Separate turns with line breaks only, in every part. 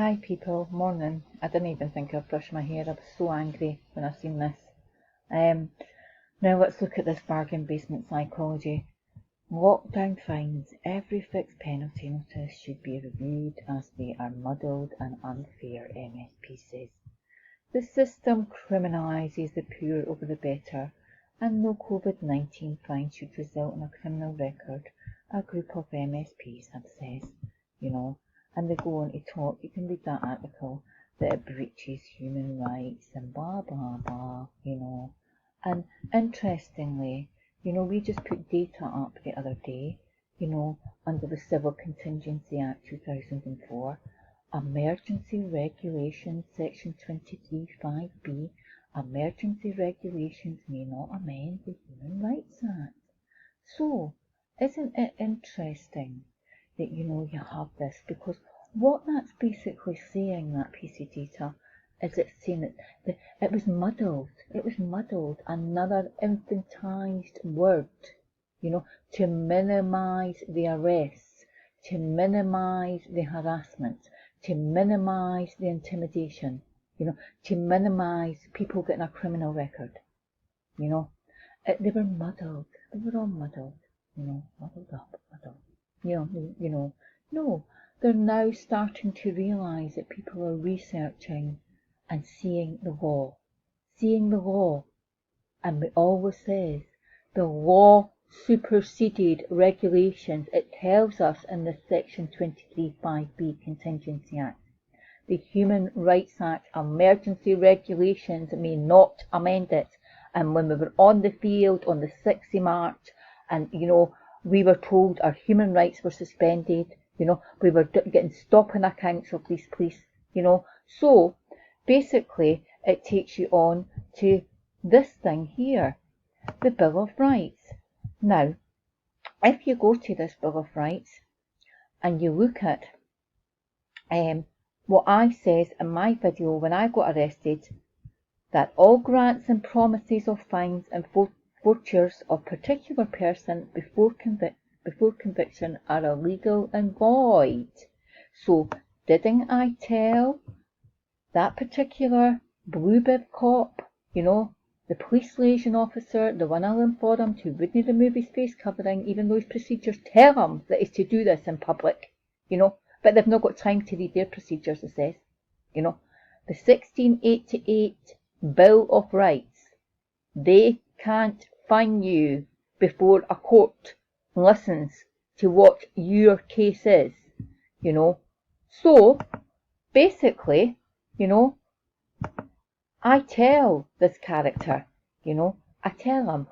Hi people, morning. I didn't even think I'd brush my hair. I was so angry when I seen this. Now let's look at this bargain basement psychology. Lockdown finds every fixed penalty notice should be reviewed as they are muddled and unfair, MSP says. The system criminalises the poor over the better, and no COVID-19 fine should result in a criminal record, a group of MSPs have said, and they go on to talk, you can read that article, that it breaches human rights and blah blah blah, And interestingly, we just put data up the other day, under the Civil Contingency Act 2004, Emergency Regulations Section 23(5)(b), emergency regulations may not amend the Human Rights Act. So, isn't it interesting that you have this, because what that's basically saying, that piece of data, is it's saying that it was muddled, another infantilized word, to minimise the arrests, to minimise the harassment, to minimise the intimidation, to minimise people getting a criminal record, they were muddled, they were all muddled, muddled up, no, they're now starting to realise that people are researching and seeing the law, and it always says the law superseded regulations. It tells us in the Section 23(5)(b) Contingency Act. The Human Rights Act emergency regulations may not amend it. And when we were on the field on the 6th of March, and we were told our human rights were suspended, we were getting stopping accounts of these police, so basically it takes you on to this thing here, the Bill of Rights. Now, if you go to this Bill of Rights and you look at what I says in my video when I got arrested, that all grants and promises of fines and forfeitures of particular person before conviction are illegal and void. So, didn't I tell that particular blue bib cop, the police liaison officer, the one I'll inform who wouldn't remove his face covering, even though his procedures tell him that he's to do this in public, but they've not got time to read their procedures, it says, the 1688 Bill of Rights, they can't fine you before a court listens to what your case is, So, basically, I tell this character, I tell him.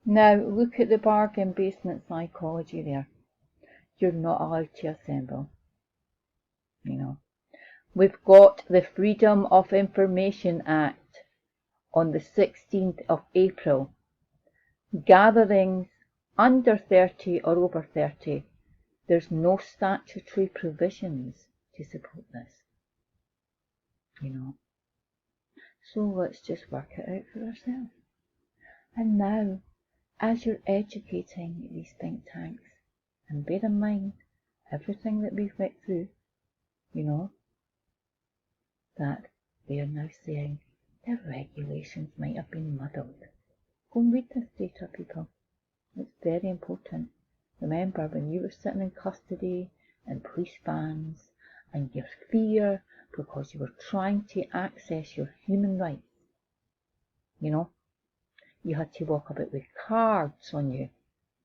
Now, look at the bargain basement psychology there. You're not allowed to assemble, We've got the Freedom of Information Act on the 16th of April. Gatherings under 30 or over 30, there's no statutory provisions to support this, So let's just work it out for ourselves. And now, as you're educating these think tanks, And bear in mind, everything that we've went through, you know, that they are now saying the regulations might have been muddled. Go and read this data, people. It's very important. Remember, when you were sitting in custody and police vans and your fear because you were trying to access your human rights, you know, you had to walk about with cards on you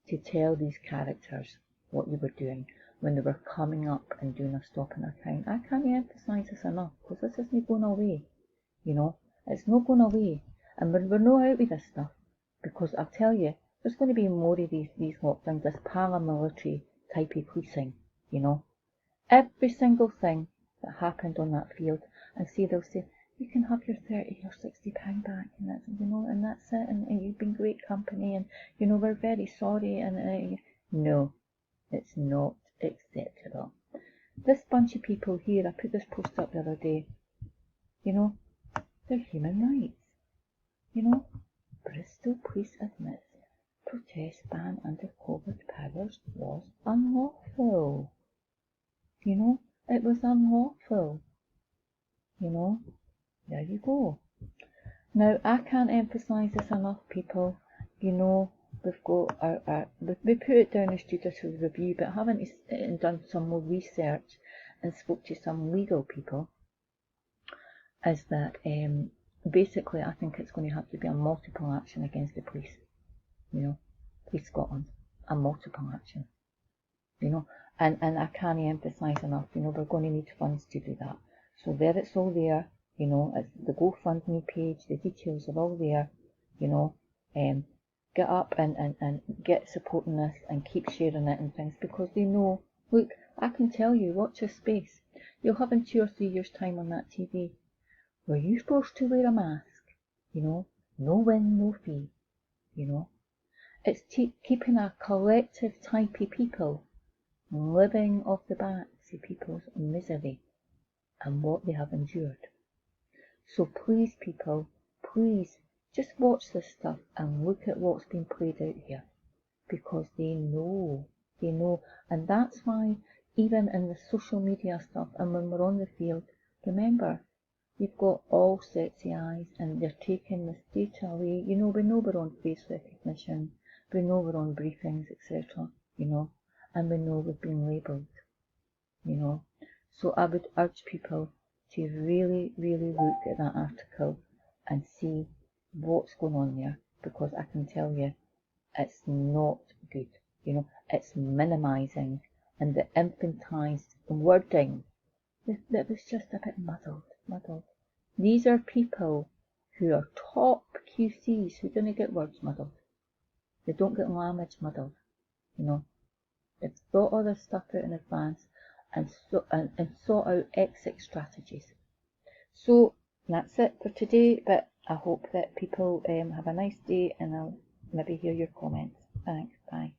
to tell these characters what you were doing when they were coming up and doing a stop and a count. I can't emphasise this enough, because this isn't going away, you know. It's not going away, and we're not out with this stuff, because I'll tell you, there's going to be more of these lockdowns, this paramilitary type of policing, you know. Every single thing that happened on that field, and see, they'll say, you can have your 30 or 60 pound back, and that's, you know, and that's it, and you've been great company, and, you know, we're very sorry, and no, it's not acceptable. This bunch of people here, I put this post up the other day, you know, they're human rights, you know. Bristol Police admits protest ban under COVID powers was unlawful. You know, it was unlawful. You know, there you go. Now, I can't emphasise this enough, people. You know, we've got we put it down as judicial review, but haven't done some more research and spoke to some legal people, is that basically I think it's going to have to be a multiple action against the police. You know, Police Scotland, a multiple action. You know, and I can't emphasise enough, you know, we're going to need funds to do that. So there, it's all there, you know, it's the GoFundMe page, the details are all there, you know. Get up and get supporting this and keep sharing it and things, because they know, look, I can tell you, watch this space. You'll have in 2 or 3 years' time on that TV, were you forced to wear a mask? You know, no win, no fee, you know. It's keeping a collective type of people living off the backs of people's misery and what they have endured. So please, people, please just watch this stuff and look at what's been played out here, because they know, and that's why even in the social media stuff and when we're on the field, remember, you've got all sets of eyes and they're taking this data away. You know, we know we're on face recognition, we know we're on briefings, etc., you know, and we know we've been labelled, you know. So I would urge people to really, really look at that article and see what's going on there, because I can tell you it's not good, you know. It's minimising, and the infantised wording, that was just a bit muddled. These are people who are top QCs who don't get words muddled. They don't get language muddled, you know. They've thought all this stuff out in advance and sought out exit strategies. So that's it for today, but I hope that people have a nice day, and I'll maybe hear your comments. Thanks, bye.